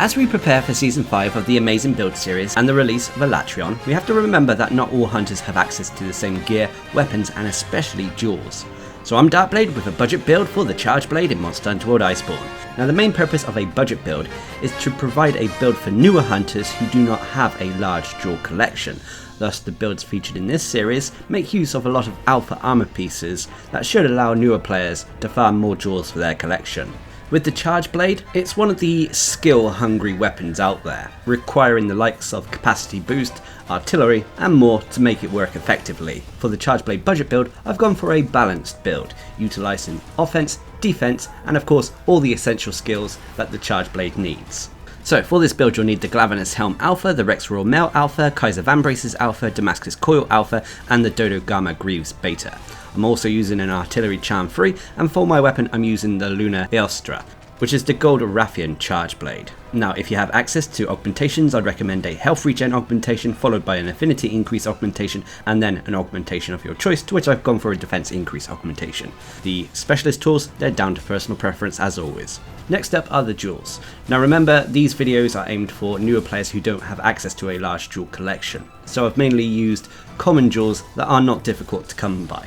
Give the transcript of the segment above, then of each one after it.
As we prepare for Season 5 of the amazing build series and the release of Elatrion, we have to remember that not all hunters have access to the same gear, weapons and especially jewels. So I'm Darcblade with a budget build for the Chargeblade in Monster Hunter World Iceborne. Now the main purpose of a budget build is to provide a build for newer hunters who do not have a large jewel collection. Thus the builds featured in this series make use of a lot of alpha armor pieces that should allow newer players to farm more jewels for their collection. With the Chargeblade, it's one of the skill-hungry weapons out there, requiring the likes of capacity boost, artillery, and more to make it work effectively. For the Chargeblade budget build, I've gone for a balanced build, utilising offense, defense, and of course all the essential skills that the Chargeblade needs. So for this build you'll need the Glavenus Helm Alpha, the Rex Royal Male Alpha, Kaiser Vambraces Alpha, Damascus Coil Alpha, and the Dodo Gamma Greaves Beta. I'm also using an Artillery Charm 3, and for my weapon I'm using the Luna Eostra, which is the Gold Rathian Chargeblade. Now if you have access to augmentations, I'd recommend a health regen augmentation followed by an affinity increase augmentation and then an augmentation of your choice, to which I've gone for a defense increase augmentation. The specialist tools, they're down to personal preference as always. Next up are the jewels. Now remember, these videos are aimed for newer players who don't have access to a large jewel collection, so I've mainly used common jewels that are not difficult to come by.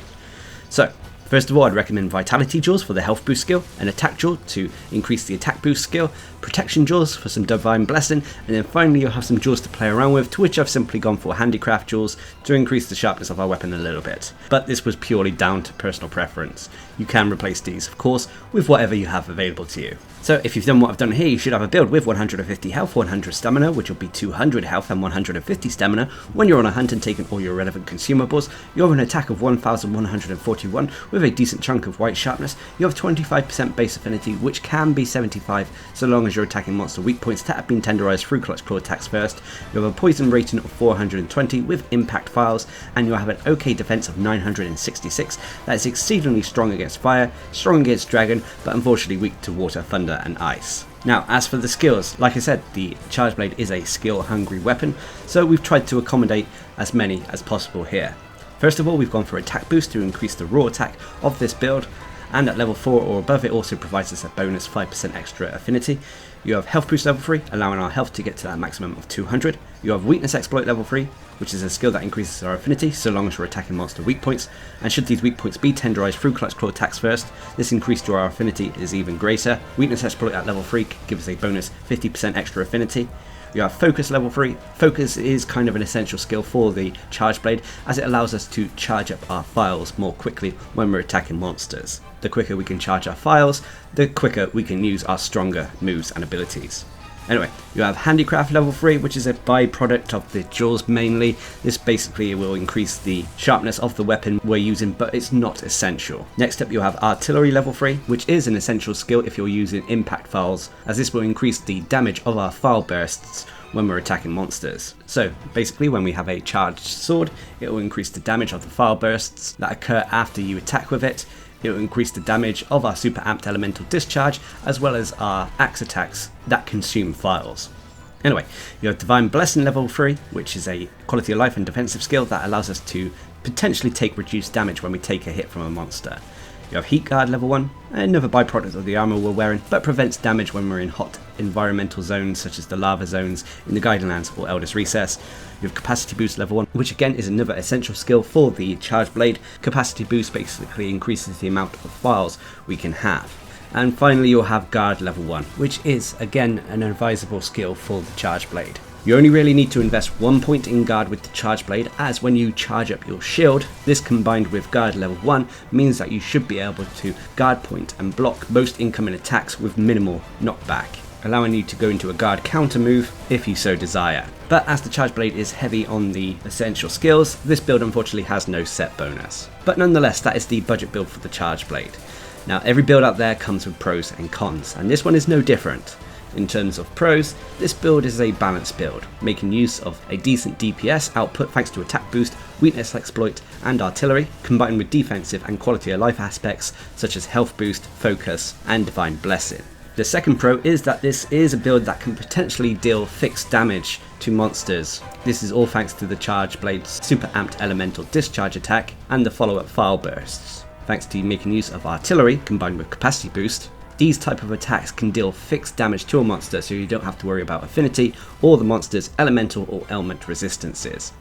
So first of all, I'd recommend Vitality Jewels for the health boost skill, an attack jewel to increase the attack boost skill, protection jewels for some divine blessing, and then finally you'll have some jewels to play around with, to which I've simply gone for handicraft jewels to increase the sharpness of our weapon a little bit. But this was purely down to personal preference. You can replace these, of course, with whatever you have available to you. So if you've done what I've done here, you should have a build with 150 health, 100 stamina, which will be 200 health and 150 stamina. When you're on a hunt and taking all your relevant consumables, you have an attack of 1141 with a decent chunk of white sharpness. You have 25% base affinity, which can be 75 so long as you're attacking monster weak points that have been tenderized through clutch claw attacks first. You have a poison rating of 420 with impact files, and you have an OK defense of 966. That is exceedingly strong against fire, strong against dragon, but unfortunately weak to water, thunder and ice. Now as for the skills, like I said, the Chargeblade is a skill hungry weapon, so we've tried to accommodate as many as possible here. First of all, we've gone for attack boost to increase the raw attack of this build, and at level 4 or above it also provides us a bonus 5% extra affinity. You have health boost level 3, allowing our health to get to that maximum of 200. You have weakness exploit level 3, which is a skill that increases our affinity so long as we're attacking monster weak points, and should these weak points be tenderized through clutch claw attacks first, this increase to our affinity is even greater. Weakness exploit at level 3 gives us a bonus 50% extra affinity. You have Focus level 3. Focus is kind of an essential skill for the Chargeblade, as it allows us to charge up our files more quickly when we're attacking monsters. The quicker we can charge our files, the quicker we can use our stronger moves and abilities. Anyway, you have Handicraft level 3, which is a byproduct of the jewels mainly. This basically will increase the sharpness of the weapon we're using, but it's not essential. Next up you have Artillery level 3, which is an essential skill if you're using impact files, as this will increase the damage of our file bursts when we're attacking monsters. So basically when we have a charged sword, it will increase the damage of the file bursts that occur after you attack with it. It will increase the damage of our super amped elemental discharge, as well as our axe attacks that consume files. Anyway, you have Divine Blessing level 3, which is a quality of life and defensive skill that allows us to potentially take reduced damage when we take a hit from a monster. You have Heat Guard level 1, another byproduct of the armor we're wearing, but prevents damage when we're in hot environmental zones such as the lava zones in the Guiding Lands or Eldest Recess. You have Capacity Boost level 1, which again is another essential skill for the Chargeblade. Capacity Boost basically increases the amount of files we can have. And finally you'll have Guard level 1, which is again an advisable skill for the Chargeblade. You only really need to invest 1 point in Guard with the Chargeblade, as when you charge up your shield, this combined with Guard level 1 means that you should be able to Guard point and block most incoming attacks with minimal knockback, allowing you to go into a Guard counter move if you so desire. But as the Chargeblade is heavy on the essential skills, this build unfortunately has no set bonus. But nonetheless, that is the budget build for the Chargeblade. Now every build out there comes with pros and cons, and this one is no different. In terms of pros, this build is a balanced build, making use of a decent DPS output thanks to attack boost, weakness exploit and artillery, combined with defensive and quality of life aspects such as health boost, focus and divine blessing. The second pro is that this is a build that can potentially deal fixed damage to monsters. This is all thanks to the Chargeblade's super amped elemental discharge attack and the follow-up file bursts. Thanks to making use of artillery combined with capacity boost, These type of attacks can deal fixed damage to a monster, so you don't have to worry about affinity or the monster's elemental or element resistances.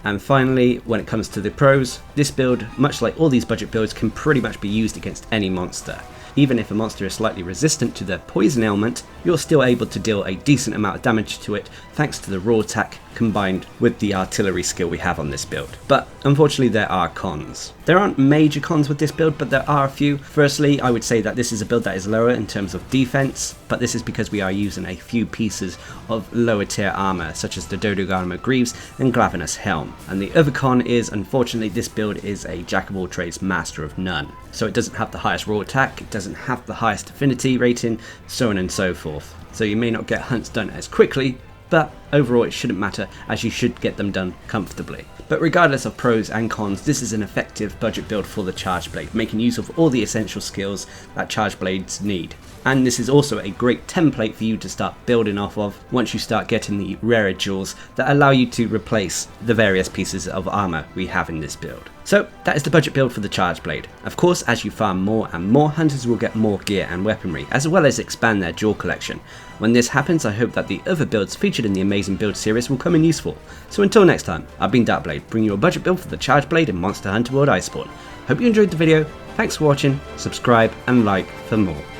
And finally, when it comes to the pros, this build, much like all these budget builds, can pretty much be used against any monster. Even if a monster is slightly resistant to the poison element, you're still able to deal a decent amount of damage to it thanks to the raw attack combined with the artillery skill we have on this build. But unfortunately there are cons. There aren't major cons with this build, but there are a few. Firstly, I would say that this is a build that is lower in terms of defense, but this is because we are using a few pieces of lower tier armor such as the Dodogama Greaves and Glavenus Helm. And the other con is, unfortunately, this build is a jack of all trades, master of none. So it doesn't have the highest raw attack, it doesn't have the highest affinity rating, so on and so forth. So you may not get hunts done as quickly, but overall it shouldn't matter, as you should get them done comfortably. But regardless of pros and cons, this is an effective budget build for the Charge Blade, making use of all the essential skills that Charge Blades need. And this is also a great template for you to start building off of once you start getting the rarer jewels that allow you to replace the various pieces of armor we have in this build. So that is the budget build for the Charge Blade. Of course, as you farm more and more, hunters will get more gear and weaponry, as well as expand their jewel collection. When this happens, I hope that the other builds featured in the Amazing Build series will come in useful. So until next time, I've been Darcblade, bringing you a budget build for the Charge Blade in Monster Hunter World Iceborne. Hope you enjoyed the video, thanks for watching, subscribe and like for more.